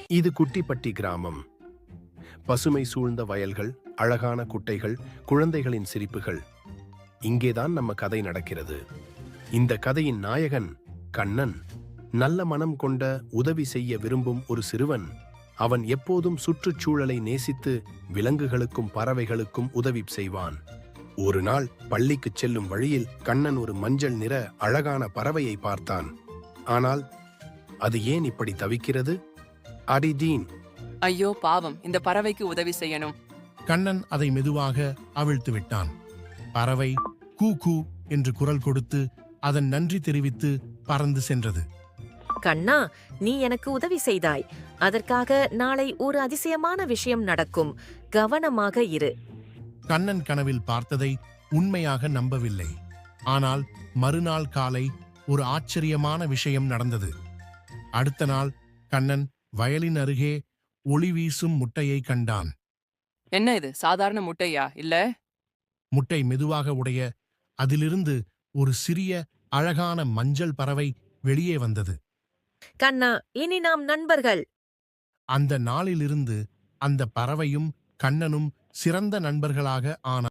இது குட்டிப்பட்டி கிராமம். பசுமை சூழ்ந்த வயல்கள், அழகான குட்டைகள், குழந்தைகளின் சிரிப்புகள். இங்கேதான் நம்ம கதை நடக்கிறது. இந்த கதையின் நாயகன் கண்ணன். நல்ல மனம் கொண்ட, உதவி செய்ய விரும்பும் ஒரு சிறுவன். அவன் எப்போதும் சுற்றுச்சூழலை நேசித்து விலங்குகளுக்கும் பறவைகளுக்கும் உதவி செய்வான். ஒரு நாள் பள்ளிக்குச் செல்லும் வழியில் கண்ணன் ஒரு மஞ்சள் நிற அழகான பறவையை பார்த்தான். ஆனால் அது ஏன் இப்படி தவிக்கிறது? அடிடீன்! ஐயோ பாவம், இந்த பறவைக்கு உதவி செய்யணும். கண்ணன் அதை மெதுவாக அவிழ்த்து விட்டான். பறவை கூ கூ என்று குரல் கொடுத்து அதன் நன்றி தெரிவித்து பறந்து சென்றது. கண்ணா, நீ எனக்கு உதவி செய்தாய். அதற்காக நாளை ஒரு அதிசயமான விஷயம் நடக்கும். கவனமாக இரு. கண்ணன் கனவில் பார்த்ததை உண்மையாக நம்பவில்லை. ஆனால் மறுநாள் காலை ஒரு ஆச்சரியமான விஷயம் நடந்தது. அடுத்த நாள் கண்ணன் வயலின் அருகே ஒளி வீசும் முட்டையை கண்டான். என்ன இது, சாதாரண முட்டையா இல்ல? முட்டை மெதுவாக உடைய அதிலிருந்து ஒரு சிறிய அழகான மஞ்சள் பறவை வெளியே வந்தது. கண்ணா, இனி நாம் நண்பர்கள். அந்த நாளிலிருந்து அந்த பறவையும் கண்ணனும் சிறந்த நண்பர்களாக ஆனார்.